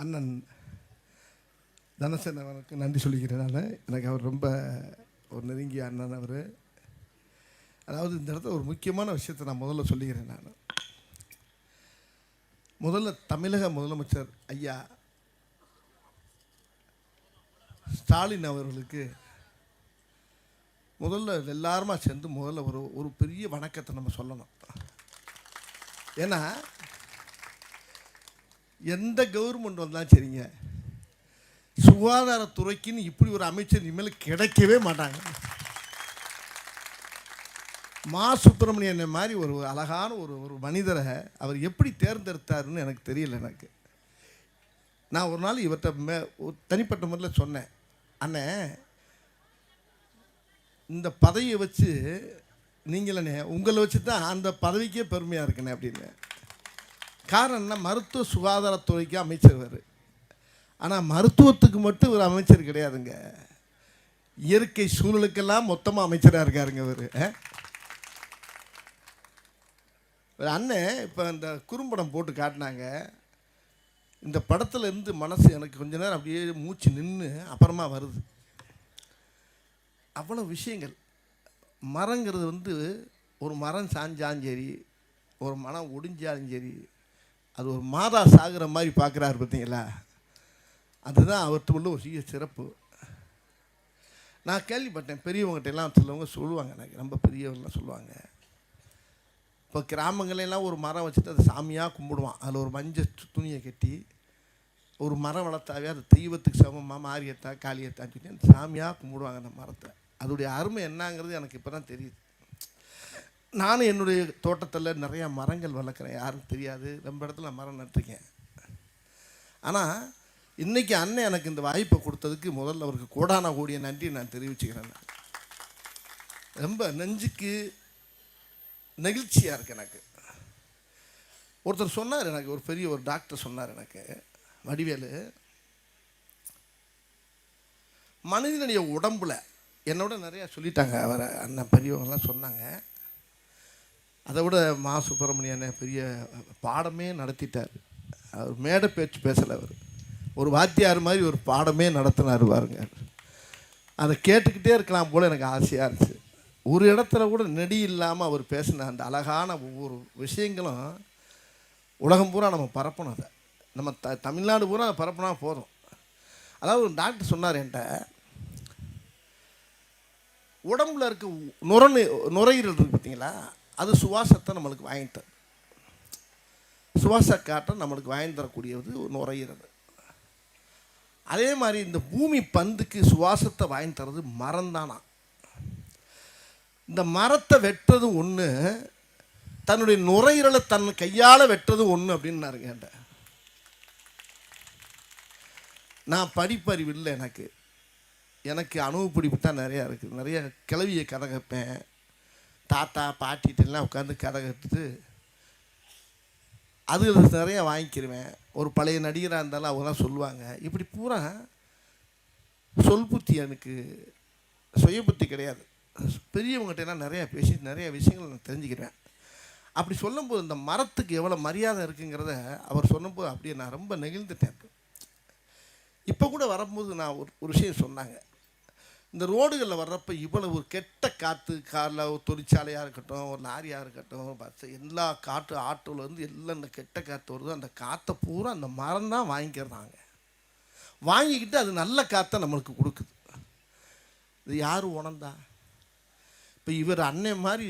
அண்ணன் தனசேன அவருக்கு நன்றி சொல்லிக்கிறேன். நான் எனக்கு அவர் ரொம்ப ஒரு நெருங்கிய அண்ணன் அவர். அதாவது இந்த இடத்துல ஒரு முக்கியமான விஷயத்தை நான் முதல்ல சொல்லிக்கிறேன். நான் முதல்ல தமிழக முதலமைச்சர் ஐயா ஸ்டாலின் அவர்களுக்கு முதல்ல எல்லாருமா சேர்ந்து முதல்ல ஒரு பெரிய வணக்கத்தை நம்ம சொல்லணும். ஏன்னா எந்த கவர்மெண்ட் வந்தாலும் சரிங்க, சுகாதாரத்துறைக்குன்னு இப்படி ஒரு அமைச்சர் இனிமேல் கிடைக்கவே மாட்டாங்க. மா சுப்பிரமணியன் மாதிரி ஒரு அழகான ஒரு மனிதரை அவர் எப்படி தேர்ந்தெடுத்தாருன்னு எனக்கு தெரியல. எனக்கு நான் ஒரு நாள் இவர்கிட்ட தனிப்பட்ட முறையில் சொன்னேன், அண்ணே இந்த பதவியை வச்சு நீங்களே உங்களை வச்சு தான் அந்த பதவிக்கே பெருமையாக இருக்குண்ணே அப்படின்னு. காரணம் என்ன, மருத்துவ சுகாதாரத்துறைக்கு அமைச்சர் அவர். ஆனால் மருத்துவத்துக்கு மட்டும் ஒரு அமைச்சர் கிடையாதுங்க, இயற்கை சூழலுக்கெல்லாம் மொத்தமாக அமைச்சராக இருக்காருங்க அவர். அண்ணன் இப்போ இந்த குறும்படம் போட்டு காட்டினாங்க. இந்த படத்தில் இருந்து மனசு எனக்கு கொஞ்ச நேரம் அப்படியே மூச்சு நின்று அப்புறமா வருது. அவ்வளோ விஷயங்கள். மரங்கிறது ஒரு மரம் சாஞ்சாலும் சரி, ஒரு மரம் ஒடிஞ்சாலும் சரி, அது ஒரு மாதா சாகிற மாதிரி பார்க்குறாரு பார்த்தீங்களா, அதுதான் அவர்கிட்ட உள்ள ஒரு சிறிய சிறப்பு. நான் கேள்விப்பட்டேன், பெரியவங்ககிட்ட எல்லாம் சிலவங்க சொல்லுவாங்க, எனக்கு ரொம்ப பெரியவங்களாம் சொல்லுவாங்க, இப்போ கிராமங்களெல்லாம் ஒரு மரம் வச்சுட்டு அதை சாமியாக கும்பிடுவான். அதில் ஒரு மஞ்சள் துணியை கட்டி ஒரு மரம் வளர்த்தாவே அது தெய்வத்துக்கு சமமாக மாரியத்தா காளியத்தான்னு சொல்லி அந்த சாமியாக கும்பிடுவாங்க அந்த மரத்தை. அதோடைய அருமை என்னங்கிறது எனக்கு இப்போ தான் தெரியுது. நானும் என்னுடைய தோட்டத்தில் நிறையா மரங்கள் வளர்க்குறேன், யாருக்கும் தெரியாது, ரொம்ப இடத்துல மரம் நட்டுருக்கேன். ஆனால் இன்றைக்கி அண்ணன் எனக்கு இந்த வாய்ப்பை கொடுத்ததுக்கு முதல்ல அவருக்கு கோடான கோடிய நன்றி நான் தெரிவிச்சுக்கிறேன். ரொம்ப நெஞ்சுக்கு நெகிழ்ச்சியாக இருக்குது எனக்கு. ஒருத்தர் சொன்னார், எனக்கு ஒரு பெரிய ஒரு டாக்டர் சொன்னார் எனக்கு, வடிவேலு, மனிதனுடைய உடம்புல என்னோட நிறையா சொல்லிட்டாங்க அவர் அண்ணன் பெரியவங்கெல்லாம் சொன்னாங்க. அதை விட மா சுப்பிரமணியன் பெரிய பாடமே நடத்திட்டார். அவர் மேடை பேச்சு பேசலை, அவர் ஒரு வாத்தியார் மாதிரி ஒரு பாடமே நடத்தினார் பாருங்க. அதை கேட்டுக்கிட்டே இருக்கலாம் போல் எனக்கு ஆசையாக இருந்துச்சு. ஒரு இடத்துல கூட நெடி இல்லாமல் அவர் பேசின அந்த அழகான ஒவ்வொரு விஷயங்களும் உலகம் பூரா நம்ம பரப்பணும். அதை நம்ம தமிழ்நாடு பூரா அதை பரப்புனா போதும். அதாவது ஒரு டாக்டர் சொன்னார் என்கிட்ட, உடம்புல இருக்க நுரையீரல் இருக்குது பார்த்தீங்களா, அது சுவாசத்தை நம்மளுக்கு வாங்கிட்டு, சுவாச காற்றை நம்மளுக்கு வாங்கி தரக்கூடியது நுரையீரல். அதே மாதிரி இந்த பூமி பந்துக்கு சுவாசத்தை வாங்கி தரது மரம் தானா. இந்த மரத்தை வெட்டுறது ஒன்று, தன்னுடைய நுரையீரலை தன் கையால் வெட்டுறது ஒன்று அப்படின்னாருங்க என்கிட்ட. நான் படிப்பறிவு இல்லை, எனக்கு அனுபவப்பிடிப்பு தான் நிறையா இருக்குது. நிறைய கிளவியை கதை கேட்பேன், தாத்தா பாட்டிகிட்டெல்லாம் உட்காந்து கதை கற்றுட்டு அது நிறையா வாங்கிக்கிடுவேன். ஒரு பழைய நடிகராக இருந்தாலும் அவங்களாம் சொல்லுவாங்க. இப்படி பூரா சொல் புத்தி, எனக்கு சுய புத்தி கிடையாது. பெரியவங்ககிட்டலாம் நிறையா பேசி நிறைய விஷயங்கள் நான் தெரிஞ்சுக்கிறேன். அப்படி சொல்லும்போது இந்த மரத்துக்கு எவ்வளோ மரியாதை இருக்குங்கிறத அவர் சொன்னபோது அப்படியே நான் ரொம்ப நெகிழ்ந்துட்டேன். இப்போ கூட வரும்போது நான் ஒரு விஷயம் சொன்னாங்க, இந்த ரோடுகளில் வர்றப்போ இவ்வளோ ஒரு கெட்ட காற்று, காரில் ஒரு தொழிற்சாலையாக இருக்கட்டும், ஒரு லாரியாக இருக்கட்டும், பஸ், எல்லா காற்று ஆட்டோலேருந்து எல்லாம் இந்த கெட்ட காற்று வருது, அந்த காற்றை பூரா அந்த மரம் தான் வாங்கிக்கிறாங்க. வாங்கிக்கிட்டு அது நல்ல காற்றை நம்மளுக்கு கொடுக்குது. இது யார் உணர்ந்தா? இப்போ இவர் அண்ணன் மாதிரி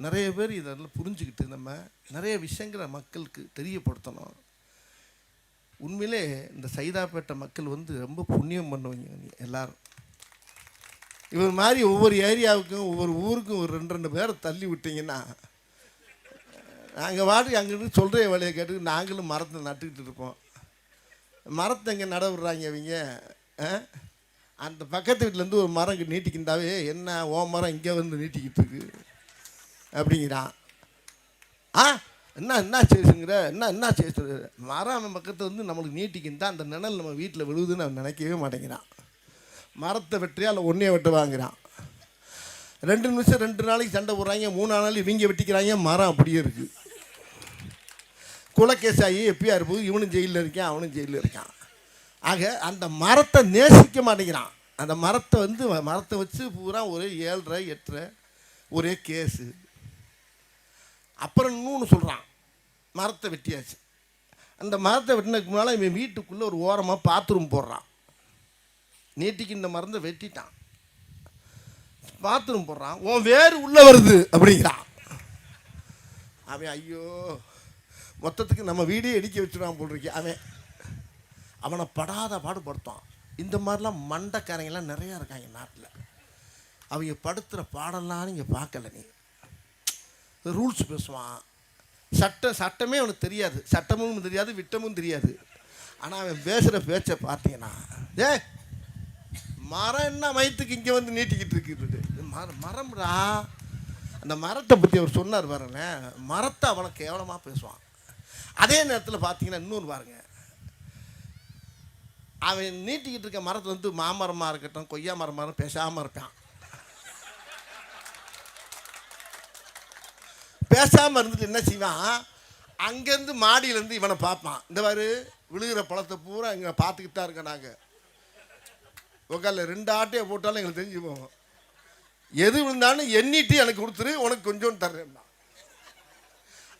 நிறைய பேர் இதெல்லாம் புரிஞ்சுக்கிட்டு நம்ம நிறைய விஷயங்களை மக்களுக்கு தெரியப்படுத்தணும். உண்மையிலே இந்த சைதாப்பேட்டை மக்கள் ரொம்ப புண்ணியம் பண்ணுவீங்க எல்லாரும். இவர் மாதிரி ஒவ்வொரு ஏரியாவுக்கும் ஒவ்வொரு ஊருக்கும் ஒரு 2 பேரை தள்ளி விட்டிங்கன்னா, நாங்கள் வாட்டுக்கு அங்கிட்டு சொல்கிற வேலையை கேட்டு நாங்களும் மரத்தை நட்டுக்கிட்டு இருப்போம். மரத்தை இங்கே நட விடுறாங்க அவங்க. அந்த பக்கத்து வீட்டிலேருந்து ஒரு மரம் நீட்டிக்கிட்டாவே, என்ன ஓ மரம் இங்கே நீட்டிக்கிட்டு இருக்கு அப்படிங்கிறான். என்ன சேசுங்கிற என்ன சேசு மரம் பக்கத்தில் நம்மளுக்கு நீட்டிக்கிட்டா அந்த நிழல் நம்ம வீட்டில் விழுவுதுன்னு அவன் நினைக்கவே மாட்டேங்கிறான். மரத்தை வெற்றியா இல்லை ஒன்றே வெட்ட வாங்குகிறான். 2 நிமிஷம் 2 நாளைக்கு சண்டை போடுறாங்க, 3 நாள் இவங்க வெட்டிக்கிறாங்க, மரம் அப்படியே இருக்குது. குலக்கேசாயி எப்பயா இருப்போது, இவனும் ஜெயிலில் இருக்கான் அவனும் ஜெயிலில் இருக்கான். ஆக அந்த மரத்தை நேசிக்க மாட்டேங்கிறான். அந்த மரத்தை மரத்தை வச்சு பூரா ஒரே 7.5 8 ஒரே கேஸு. அப்புறம் இன்னொன்று சொல்கிறான், மரத்தை வெட்டியாச்சு. அந்த மரத்தை வெட்டினதுக்கு முன்னால் இவன் வீட்டுக்குள்ளே ஒரு ஓரமாக பாத்ரூம் போடுறான். நீட்டிக்கு இந்த மரத்தை வெட்டிட்டான், பாத்ரூம் போடுறான். உன் வேறு உள்ளே வருது அப்படிங்கிறான். அவன் ஐயோ மொத்தத்துக்கு நம்ம வீடே இடிக்க வச்சுருவான் போட்டிருக்கேன். அவனை படாத பாடுபடுத்தான். இந்த மாதிரிலாம் மண்டைக்காரங்கெல்லாம் நிறையா இருக்காங்க நாட்டில். அவங்க படுத்துகிற பாடலாம் நீங்கள் பார்க்கல. நீ ரூல்ஸ் பேசுவான். சட்டமே அவனுக்கு தெரியாது, சட்டமும் தெரியாது, விட்டமும் தெரியாது. ஆனால் அவன் பேசுகிற பேச்சை பார்த்தீங்கன்னா, மரம் என்ன மயத்துக்கு இங்கே வந்து நீட்டிக்கிட்டு இருக்குது. மரம்டா. அந்த மரத்தை பற்றி அவர் சொன்னார் பாருங்களேன். மரத்தை அவனை கேவலமாக பேசுவான். அதே நேரத்தில் பார்த்தீங்கன்னா இன்னொன்று பாருங்க, அவன் நீட்டிக்கிட்டு இருக்க மரத்தை மாமரமாக இருக்கட்டும், கொய்யா மரமாக பேசாமல் இருப்பான். பேசாமல் இருந்துட்டு என்ன செய்வான், அங்கேருந்து மாடியிலேருந்து இவனை பார்ப்பான். இந்த மாதிரி விழுகிற பழத்தை பூரா இங்கே பார்த்துக்கிட்டு தான் இருக்கேன். நாங்கள் உக்கால 2 ஆட்டையை போட்டாலும் எங்களுக்கு தெரிஞ்சு போவோம். எது விழுந்தாலும் எண்ணிட்டு எனக்கு கொடுத்துரு, உனக்கு கொஞ்சோன்னு தர்றேன்.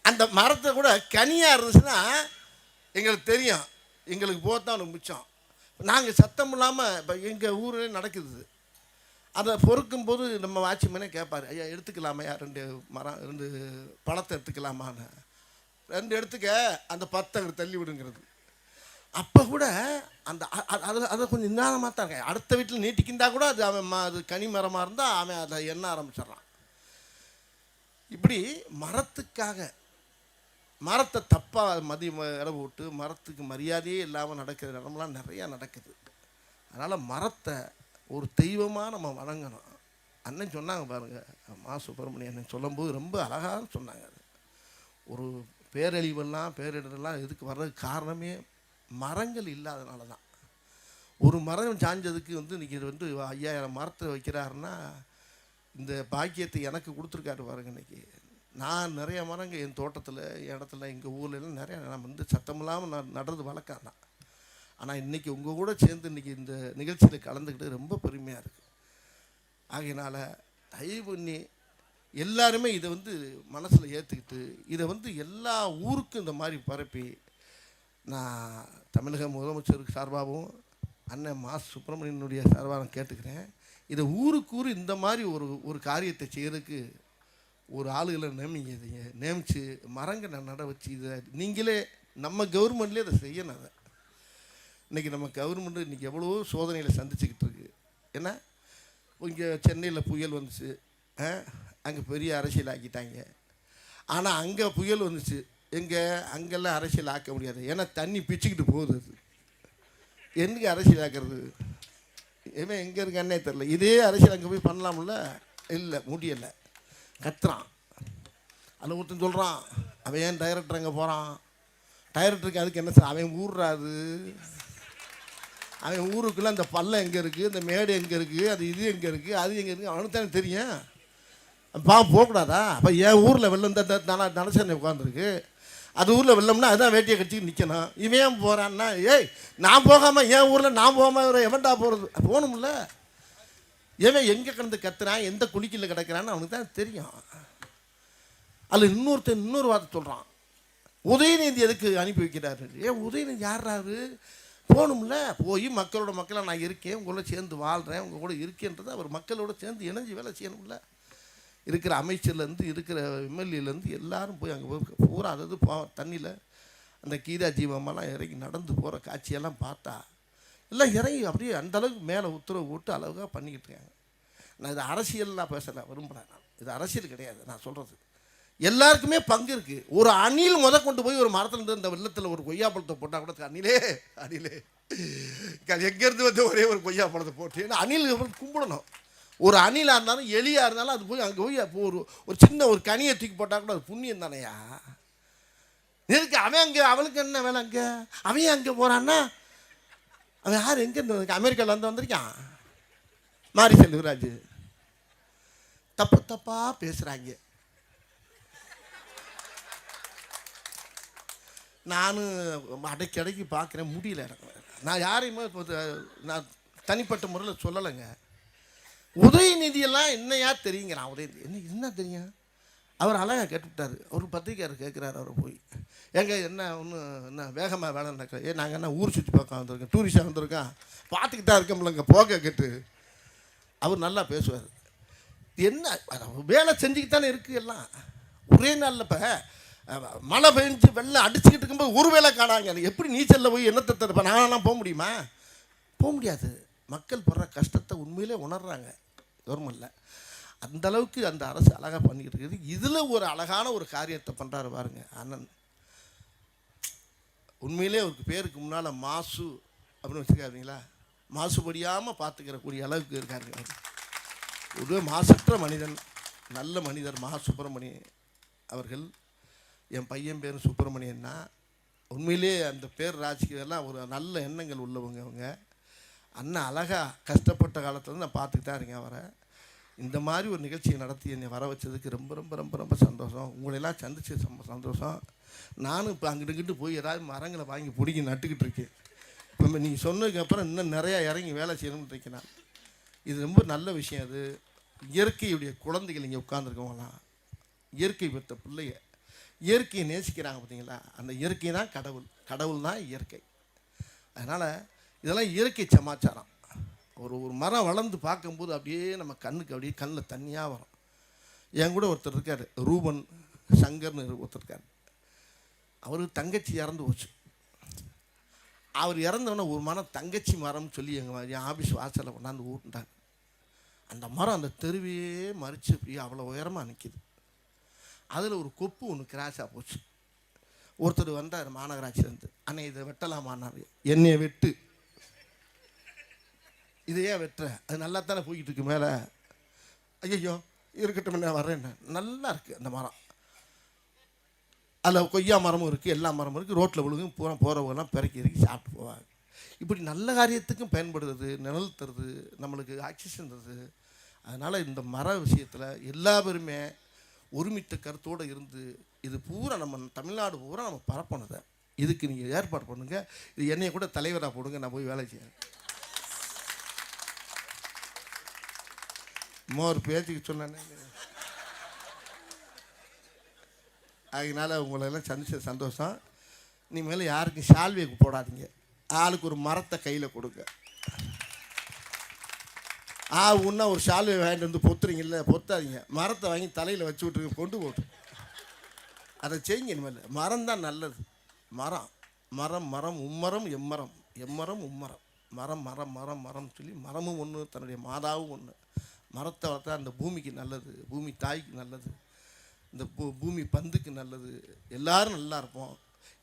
அந்த மரத்தை கூட கனியாக இருந்துச்சுன்னா எங்களுக்கு தெரியும், எங்களுக்கு போத்தான் அவனுக்கு மிச்சம். நாங்கள் சத்தம் இல்லாமல் இப்போ எங்கள் ஊரில் நடக்குது. அதை பொறுக்கும்போது நம்ம வாட்ச்மேனே கேட்பார், ஐயா எடுத்துக்கலாமையா 2 பழத்தை எடுத்துக்கலாமான்னு. 2 எடுத்துக்க, அந்த 10 அங்கே தள்ளி விடுங்கிறது. அப்போ கூட அந்த அதை கொஞ்சம் நிதானமாக தான் இருக்கேன். அடுத்த வீட்டில் நீட்டிக்கிந்தா கூட அது கனி மரமாக இருந்தால் அவன் அதை எண்ண ஆரம்பிச்சிட்றான். இப்படி மரத்தை தப்பாக இடம் விட்டு மரத்துக்கு மரியாதையே இல்லாமல் நடக்கிற இடம்லாம் நிறையா நடக்குது. அதனால் மரத்தை ஒரு தெய்வமாக நம்ம வணங்கணும். அண்ணன் சொன்னாங்க பாருங்கள், மா சுப்பிரமணியன் அண்ணன் சொல்லும்போது ரொம்ப அழகாக சொன்னாங்க. அது ஒரு பேரிடரெல்லாம் எதுக்கு வர்றதுக்கு காரணமே மரங்கள் இல்லாதனால தான். ஒரு மரம் சாஞ்சதுக்கு இன்றைக்கி 5000 மரத்தை வைக்கிறாருன்னா இந்த பாக்கியத்தை எனக்கு கொடுத்துருக்காரு பாருங்க. இன்றைக்கி நான் நிறைய மரங்கள் என் தோட்டத்தில், இடத்துல, எங்கள் ஊர்லெலாம் நிறையா நான் சத்தம் இல்லாமல் நான் நடுறது வழக்கம் தான். ஆனால் இன்றைக்கி உங்கள் கூட சேர்ந்து இன்றைக்கி இந்த நிகழ்ச்சியில் கலந்துக்கிட்டு ரொம்ப பெருமையாக இருக்குது. ஆகையினால் தயவு பண்ணி எல்லாருமே இதை மனசில் ஏற்றுக்கிட்டு இதை எல்லா ஊருக்கும் இந்த மாதிரி பரப்பி, நான் தமிழக முதலமைச்சருக்கு சார்பாகவும் அண்ணன் மா சுப்பிரமணியனுடைய சார்பாக நான் கேட்டுக்கிறேன். இதை ஊருக்கு இந்த மாதிரி ஒரு காரியத்தை செய்கிறதுக்கு ஒரு ஆளுகளை நியமித்து மரங்களை நட வச்சு இதை நீங்களே நம்ம கவர்மெண்ட்லேயே அதை செய்யணும். அதை இன்றைக்கி நம்ம கவர்மெண்ட்டு இன்றைக்கி எவ்வளோ சோதனைகளை சந்திச்சுக்கிட்டு இருக்குது. ஏன்னா இங்கே சென்னையில் புயல் வந்துச்சு, அங்கே பெரிய அரசியல் ஆக்கிட்டாங்க. ஆனால் அங்கே புயல் வந்துச்சு, அங்கெல்லாம் அரசியல் ஆக்க முடியாது. ஏன்னா தண்ணி பிச்சுக்கிட்டு போகுது. அது என்னைக்கு அரசியல் ஆக்கிறது? ஏன் எங்கே இருக்கான்னே தெரில. இதே அரசியல் அங்கே போய் பண்ணலாம்ல? இல்லை, முடியலை. கத்துறான். அதில் ஒருத்தன் சொல்கிறான், அவன் ஏன் டைரக்டர் அங்கே போகிறான்? டைரக்டருக்கு அதுக்கு என்ன சார், அவன் ஊர்றாது. அவன் ஊருக்குள்ளே அந்த பள்ளம் எங்கே இருக்குது, இந்த மேடு எங்கே இருக்குது, அது இது எங்கே இருக்குது, அது எங்கே இருக்குது, அவனுக்கு தானே தெரியும். போகக்கூடாதா? அப்போ என் ஊரில் வெள்ளம் நடச்சனை உட்காந்துருக்கு, அது ஊரில் வெள்ளம்னா அதுதான் வேட்டியை கட்சிக்கு நிற்கணும். இவன் ஏன் போகிறான்னா, நான் போகாமல் என் ஊரில் நான் போகாமல் எவன்டா போகிறது? போகணும்ல. ஏன் எங்கே கிடந்து கத்துறான், எந்த குளிக்கில் கிடக்கிறான்னு அவனுக்கு தான் தெரியும். அதில் இன்னொரு வார்த்தை சொல்கிறான், உதயநிதி எதுக்கு அனுப்பி வைக்கிறாரு? உதயநிதி யாராரு? போகணும்ல. போய் மக்களாக நான் இருக்கேன், உங்களோட சேர்ந்து வாழ்கிறேன், உங்கள் கூட இருக்கேன்றது அவர் மக்களோட சேர்ந்து இணைஞ்சு வேலை செய்யணும்ல. இருக்கிற அமைச்சர்லேருந்து இருக்கிற எம்எல்ஏலேருந்து எல்லாரும் போய் அங்கே போய் பூரா தண்ணியில் அந்த கீதா ஜீவமெல்லாம் இறங்கி நடந்து போகிற காட்சியெல்லாம் பார்த்தா எல்லாம் இறங்கி அப்படியே அந்தளவுக்கு மேலே உத்தரவு போட்டு அளவுக்காக பண்ணிக்கிட்டு இருக்காங்க. நான் இது அரசியல்லாம் பேசலை, விரும்புகிறேன். நான் இது அரசியல் கிடையாது. நான் சொல்கிறது எல்லாருக்குமே பங்கு இருக்குது. ஒரு அணில் கொண்டு போய் ஒரு மரத்துலேருந்து இந்த வெள்ளத்தில் ஒரு கொய்யா பழத்தை போட்டால் கூட அணிலே எங்கேருந்து ஒரே ஒரு கொய்யா பழத்தை போட்டு அணில் கும்பிடணும். ஒரு அணிலாக இருந்தாலும் எலியாக இருந்தாலும் அது போய் அங்கே போய் ஒரு சின்ன ஒரு கனியை தூக்கி போட்டால் கூட அது புண்ணியம் தானையா? எதுக்கு அவன் அங்கே, அவளுக்கு என்ன வேலை அங்கே? அவன் அங்கே போகிறான்னா அவன் யார்? எங்கேருந்து? அமெரிக்காவிலேருந்து வந்திருக்கான் மாரி செல்வராஜ். தப்பாக பேசுகிறாங்க. நானும் அடைக்கடைக்கு பார்க்குறேன், முடியல எனக்கு. நான் யாரையுமே இப்போ நான் தனிப்பட்ட முறையில் சொல்லலைங்க. உதயநிதியெல்லாம் என்னையா தெரியுங்கிறான். உதயநிதி என்ன தெரியும்? அவர் அழகாக கேட்டுவிட்டார். ஒரு பத்திரிக்கையாளர் கேட்குறாரு அவரை போய், எங்க என்ன ஒன்று என்ன வேகமாக வேலை நடக்க, நாங்கள் என்ன ஊர் சுற்றி பார்க்க வந்திருக்கோம், டூரிஸ்டாக வந்திருக்கோம், பார்த்துக்கிட்டு தான் இருக்கோம்லங்க போக கேட்டு. அவர் நல்லா பேசுவார். என்ன வேலை செஞ்சுக்கிட்டு தானே இருக்குது எல்லாம். ஒரே நாளில் இப்போ மழை பெஞ்சு வெள்ளம் அடிச்சுக்கிட்டு இருக்கும்போது ஒரு வேலை காணாங்க. எப்படி நீச்சலில் போய் என்னத்தை தருப்பேன்? நானெல்லாம் போக முடியுமா? போக முடியாது. மக்கள் படுற கஷ்டத்தை உண்மையிலே உணர்றாங்க கவர்மெண்ட்டில். அந்தளவுக்கு அந்த அரசு அழகாக பண்ணிக்கிட்டு இருக்குது. இதில் ஒரு அழகான ஒரு காரியத்தை பண்ணுறாரு பாருங்க அண்ணன். உண்மையிலே அவருக்கு பேருக்கு முன்னால் மாசு அப்படின்னு வச்சுருக்காருங்களா, மாசுபடியாமல் பார்த்துக்கிற கூடிய அளவுக்கு இருக்காருங்க. ஒரு மாசற்ற மனிதன், நல்ல மனிதர் மா சுப்பிரமணியன் அவர்கள். என் பையன் பேர் சுப்பிரமணியன்னா, உண்மையிலே அந்த பேர் ராஜ்கீயெல்லாம் ஒரு நல்ல எண்ணங்கள் உள்ளவங்க அவங்க. அண்ணன் அழகாக கஷ்டப்பட்ட காலத்தில் நான் பார்த்துக்கிட்டு தான் இருக்கேன் அவரை. இந்த மாதிரி ஒரு நிகழ்ச்சியை நடத்தி என்னை வர வச்சதுக்கு ரொம்ப ரொம்ப ரொம்ப ரொம்ப சந்தோஷம். உங்களெல்லாம் சந்திச்சு சந்தோஷம். நானும் இப்போ அங்கிட்டு போய் ஏதாவது மரங்களை வாங்கி பிடிங்கி நட்டுக்கிட்டு இருக்கேன். இப்போ நீங்கள் சொன்னதுக்கப்புறம் இன்னும் நிறையா இறங்கி வேலை செய்யணும்னு இருக்கேன். இது ரொம்ப நல்ல விஷயம். அது இயற்கையுடைய குழந்தைகள் இங்கே உட்காந்துருக்கவங்களாம் இயற்கை பெற்ற பிள்ளைய இயற்கையை நேசிக்கிறாங்க பார்த்தீங்களா. அந்த இயற்கை தான் கடவுள், கடவுள் தான் இயற்கை. அதனால் இதெல்லாம் இயற்கை சமாச்சாரம். ஒரு மரம் வளர்ந்து பார்க்கும்போது அப்படியே நம்ம கண்ணுக்கு அப்படியே கண்ணில் தண்ணியாக வரும். என் கூட ஒருத்தர் இருக்கார், ரூபன் சங்கர்னு ஒருத்தர் இருக்கார். அவருக்கு தங்கச்சி இறந்து போச்சு. அவர் இறந்தவொடனே ஒரு மரம் தங்கச்சி மரம்னு சொல்லி என் ஆஃபீஸ் வாசலில் கொண்டாந்து ஊட்டிட்டாங்க. அந்த மரம் அந்த தெருவையே மறித்து அப்படியே அவ்வளோ உயரமாக நிற்கிது. அதில் ஒரு கொப்பு ஒன்று கிராஸாக போச்சு. ஒருத்தர் வந்தார் மாநகராட்சியிலேருந்து, அண்ணே இதை வெட்டலாமான்னாரு. என்னையை வெட்டு, இதை ஏன் வெட்டுற, அது நல்லா தானே போய்கிட்டு இருக்கு மேலே. ஐயோ இருக்கட்டும் நான் வர்றேன். நல்லா இருக்குது அந்த மரம். அதில் கொய்யா மரமும் இருக்குது, எல்லா மரமும் இருக்குது. ரோட்டில் விழுகும் பூரா போகிறவங்கலாம் பிறக்கி இறக்கி சாப்பிட்டு போவாங்க. இப்படி நல்ல காரியத்துக்கும் பயன்படுறது, நிழல் தருது, நம்மளுக்கு ஆக்சிஜன் தருது. அதனால் இந்த மர விஷயத்தில் எல்லா பேருமே ஒருமித்த கருத்தோடு இருந்து இது பூரா நம்ம தமிழ்நாடு பூரா நம்ம பரப்பணுதை. இதுக்கு நீங்கள் ஏற்பாடு பண்ணுங்கள். இது என்னைய கூட தலைவராக போடுங்க, நான் போய் வேலை செய்யறேன். ஒரு பேச்சுக்கு சொன்னேன். அதனால் உங்களெல்லாம் சந்திச்ச சந்தோஷம். இனிமேல் யாருக்கும் சால்வையை போடாதீங்க, ஆளுக்கு ஒரு மரத்தை கையில் கொடுங்க. உன்னா ஒரு சால்வை வாங்கிட்டு வந்து பொத்துறீங்கல்ல, பொத்தாதீங்க. மரத்தை வாங்கி தலையில் வச்சு விட்டுருங்க, கொண்டு போட்டு அதை செய்யுங்க. இனிமேல் மரம் தான் நல்லது. மரம் மரம் மரம் உம்மரம் எம்மரம் எம்மரம் உம்மரம் மரம் மரம் மரம் மரம் சொல்லி மரமும் ஒன்று, தன்னுடைய மாதாவும் ஒன்று. மரத்தை வளர்த்தா அந்த பூமிக்கு நல்லது, பூமி தாய்க்கு நல்லது, இந்த பூமி பந்துக்கு நல்லது. எல்லோரும் நல்லா இருப்போம்.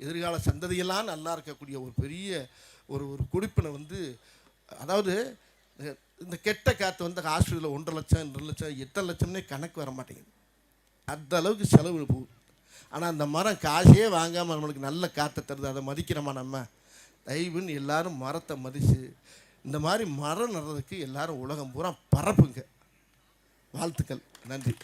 எதிர்கால சந்ததியெல்லாம் நல்லா இருக்கக்கூடிய ஒரு பெரிய ஒரு குடிப்பினை அதாவது இந்த கெட்ட காற்று ஹாஸ்பிட்டலில் 1.5 லட்சம் 2 லட்சம் 8 லட்சம்னே கணக்கு வர மாட்டேங்குது. அந்த அளவுக்கு செலவு போகுது. ஆனால் அந்த மரம் காசே வாங்காமல் நம்மளுக்கு நல்ல காற்றை தருது. அதை மதிக்கிறோமா நம்ம? தயவுன்னு எல்லாரும் மரத்தை மதித்து இந்த மாதிரி மரம் நடுறதுக்கு எல்லாரும் உலகம் பூரா பரப்புங்க. வாழ்த்துக்கள். நன்றி.